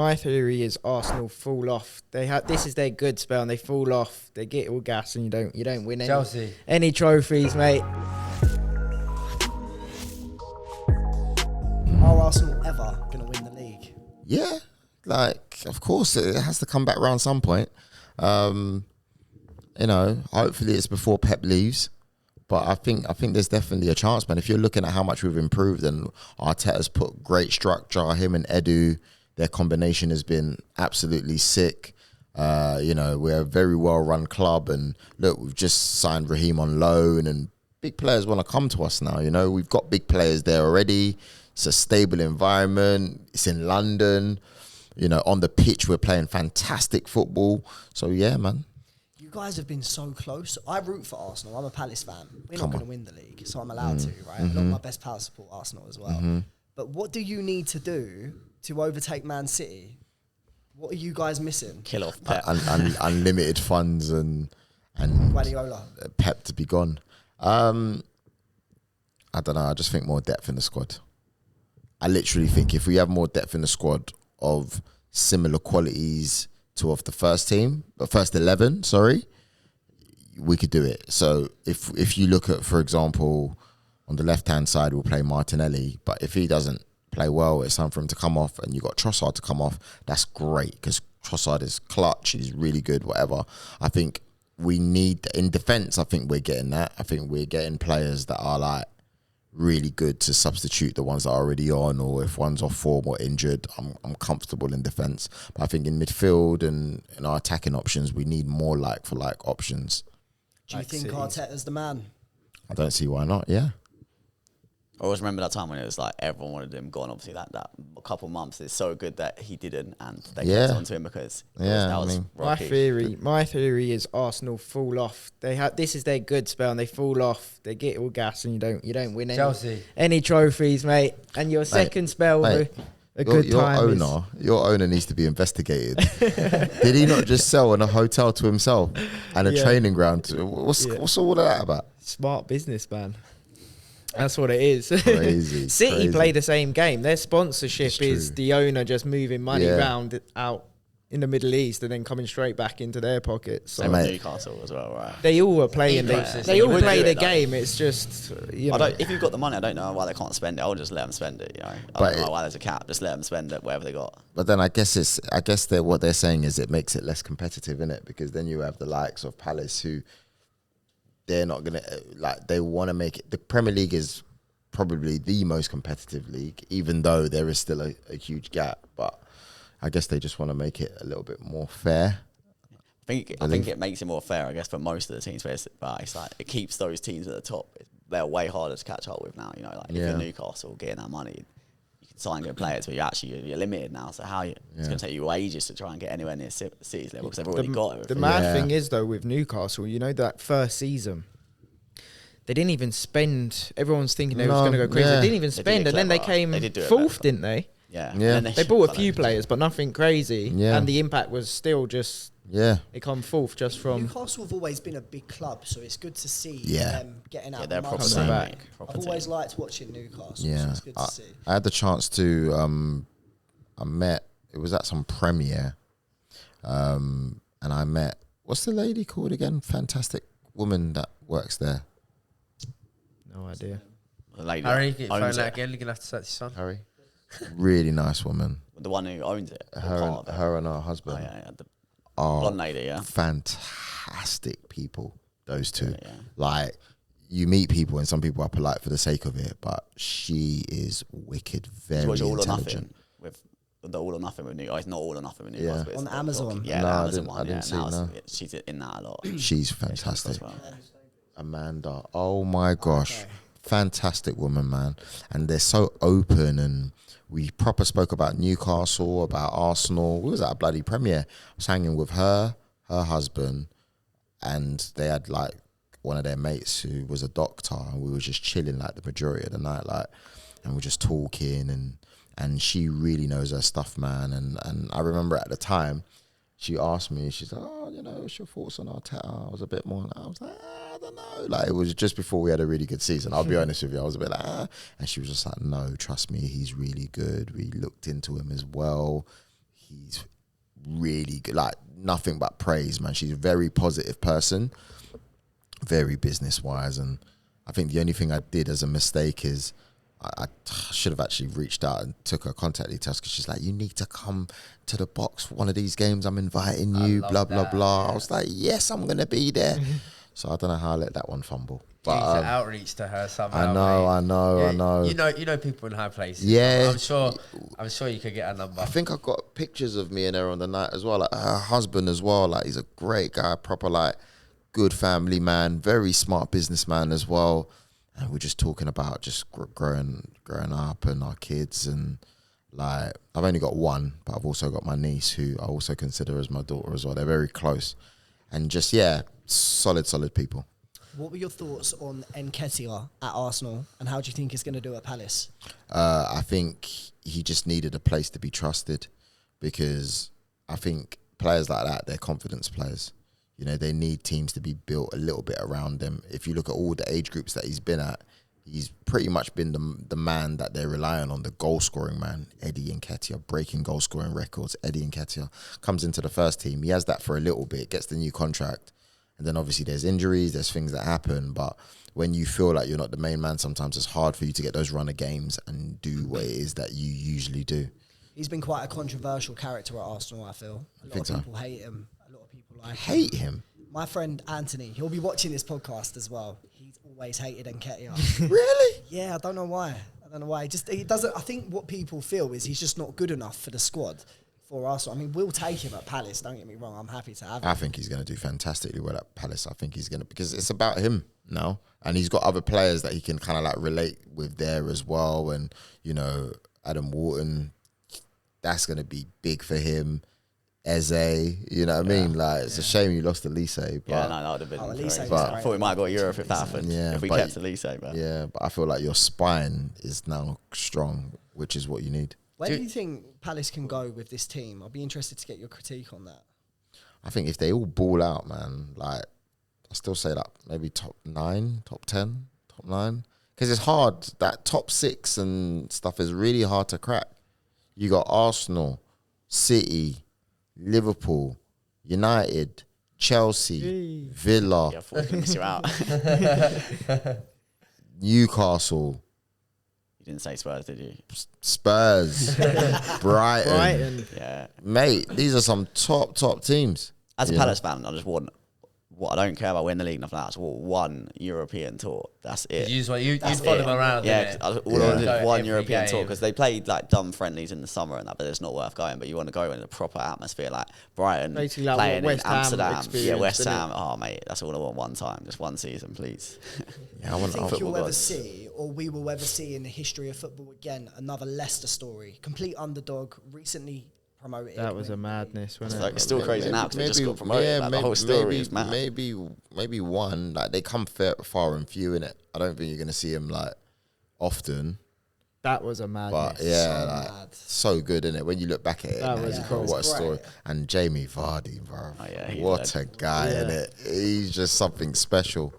My theory is Arsenal fall off. This is their good spell, and they fall off. They get all gas, and you don't win any trophies, mate. Are Arsenal ever going to win the league? Yeah, like of course it has to come back around some point. Hopefully it's before Pep leaves. But I think there's definitely a chance, man. If you're looking at how much we've improved, and Arteta's put great structure, him and Edu, their combination has been absolutely sick. We're a very well-run club, and look, we've just signed Raheem on loan, and big players want to come to us now. We've got big players there already. It's a stable environment. It's in London. On the pitch, we're playing fantastic football. So yeah, man. You guys have been so close. I root for Arsenal. I'm a Palace fan. We're not going to win the league, so I'm allowed to, right? A lot of my best pals support Arsenal as well. But what do you need to do to overtake Man City? What are you guys missing? Kill off Pep. Unlimited funds and Guardiola. Pep to be gone. I don't know. I just think more depth in the squad. I literally think if we have more depth in the squad of similar qualities to of the first 11, we could do it. So if you look at, for example, on the left-hand side, we'll play Martinelli, but if he doesn't play well, it's time for him to come off, and you got Trossard to come off. That's great, because Trossard is clutch, he's really good, whatever. I think we need, in defence, I think we're getting that. I think we're getting players that are like really good to substitute the ones that are already on, or if one's off form or injured, I'm comfortable in defence. But I think in midfield and in our attacking options, we need more like-for-like options. Do you think Arteta's the man? I don't see why not, yeah. I always remember that time when it was like everyone wanted him gone. Obviously, that couple months is so good that he didn't, and they kept on to him because my theory is Arsenal fall off. This is their good spell, and they fall off. They get all gas, and you don't win any trophies, mate. And your second spell, a good time. Your owner needs to be investigated. Did he not just sell a hotel to himself and a training ground? What's all of that about? Smart businessman. That's what it is. Crazy. City play the same game. Their sponsorship is the owner just moving money around out in the Middle East and then coming straight back into their pockets. So Newcastle as well, right? They all are playing. They all play the game. It's just if you've got the money, I don't know why they can't spend it. I'll just let them spend it. I don't know why there's a cap. Just let them spend it wherever they got. But then I guess what they're saying is it makes it less competitive, innit? Because then you have the likes of Palace who. They're not going to, they want to make it. The Premier League is probably the most competitive league, even though there is still a huge gap. But I guess they just want to make it a little bit more fair. I think it makes it more fair, I guess, for most of the teams. But it's like, it keeps those teams at the top. They're way harder to catch up with now. If you're Newcastle getting that money, you can sign good players, but you're limited now. So it's going to take you ages to try and get anywhere near City's level because they've already got it. The mad thing is, though, with Newcastle, that first season, they didn't even spend. Everyone's thinking they was going to go crazy. They didn't even spend, and then they came fourth, didn't they? Yeah. They bought a few players, but nothing crazy. Yeah. And the impact was still just. Yeah. They come fourth just from. Newcastle have always been a big club, so it's good to see them getting out. They're proper back. I've always liked watching Newcastle. Yeah. So it's good to see. I had the chance to. It was at some premiere, and I met. What's the lady called again? Fantastic woman that works there. No idea. The lady Harry, get your phone out again. You're going to have to search this one. Harry. Really nice woman. The one who owns it. Her and her husband. Oh, yeah. The blonde lady, yeah. Fantastic people, those two. Yeah. You meet people and some people are polite for the sake of it, but she is wicked, very intelligent. With the All or Nothing with Newcastle. It's not All or Nothing with Newcastle. Yeah. On Amazon. Yeah, no, Amazon I didn't see no. She's in that a lot. She's fantastic. Amanda. Oh my gosh. Okay. Fantastic woman, man. And they're so open, and we proper spoke about Newcastle, about Arsenal. We was at a bloody premiere. I was hanging with her husband, and they had one of their mates who was a doctor, and we were just chilling the majority of the night, and we're just talking, and she really knows her stuff, man. And I remember at the time, she asked me, she's like, what's your thoughts on Arteta? I was a bit more, I was like, I don't know. It was just before we had a really good season. I'll be honest with you. I was a bit like, And she was just like, no, trust me, he's really good. We looked into him as well. he's really good. Like, nothing but praise, man. She's a very positive person, very business-wise. And I think the only thing I did as a mistake is I should have actually reached out and took her contact details, because she's like, you need to come to the box for one of these games. I'm inviting you, blah, blah, blah. Yeah. I was like, yes, I'm going to be there. So I don't know how I let that one fumble. But outreach to her somehow. I know. You know people in high places. Yeah. I'm sure you could get a number. I think I've got pictures of me and her on the night as well. Like, her husband as well. Like, he's a great guy, proper, like, good family man, very smart businessman as well. And we're just talking about just growing up and our kids. And, like, I've only got one, but I've also got my niece, who I also consider as my daughter as well. They're very close. And just, yeah, solid people. What were your thoughts on Nketiah at Arsenal, and how do you think he's going to do at Palace? I think he just needed a place to be trusted, because I think players like that, they're confidence players. You know, they need teams to be built a little bit around them. If you look at all the age groups that he's been at, he's pretty much been the man that they're relying on, the goal-scoring man. Eddie Nketiah, breaking goal-scoring records. Eddie Nketiah comes into the first team. He has that for a little bit, gets the new contract. And then obviously there's injuries, there's things that happen. But when you feel like you're not the main man, sometimes it's hard for you to get those run of games and do what it is that you usually do. He's been quite a controversial character at Arsenal, I feel. A lot of people hate him. A lot of people like hate him. My friend Anthony, he'll be watching this podcast as well. He's always hated Nketiah. Really? Yeah, I don't know why. He doesn't. I think what people feel is he's just not good enough for the squad. For Arsenal. I mean, we'll take him at Palace, don't get me wrong. I'm happy to have him. I think he's going to do fantastically well at Palace. I think he's going to, because it's about him now. And he's got other players that he can kind of like relate with there as well. And, you know, Adam Wharton, that's going to be big for him. Eze, you know what I mean? Like, it's a shame you lost Elise. But yeah, no, that would have been Elise. I thought we might have got Europe if that happened. Yeah, if we kept Elise. But. Yeah, but I feel like your spine is now strong, which is what you need. Where do you think Palace can go with this team? I'll be interested to get your critique on that. I think if they all ball out, man, like, I still say that maybe top 9, top 10, top 9. Because it's hard. That top 6 and stuff is really hard to crack. You got Arsenal, City, Liverpool, United, Chelsea, Villa, Yeah, I thought we miss you out. Newcastle. You didn't say Spurs, did you? Spurs, Brighton. Yeah. Mate, these are some top teams. As a Palace fan, I just want, what I don't care about winning the league, nothing like that. I just want one European tour. That's it. You'd follow them around. Yeah, all I want is one European tour, game. because they played like dumb friendlies in the summer and that, but it's not worth going. But you want to go in a proper atmosphere, like Brighton Basically like playing West in Ham Amsterdam. experience, Yeah, West isn't it? Ham. Oh mate, that's all I want one time, just one season, please. Yeah, I want Do you think football you'll ever gods. see, or we will ever see in the history of football again, another Leicester story? Complete underdog, recently promoted. That was a madness, wasn't it? It's still crazy now because they just got promoted. Yeah, like, the whole story is mad. Maybe one. Like, they come far and few in it. I don't think you're gonna see them like often. That was a madness. But yeah, so good, innit? When you look back at it, That man, was you cool. go, what a story. And Jamie Vardy, bro. Oh, yeah, he's what a guy, innit? He's just something special.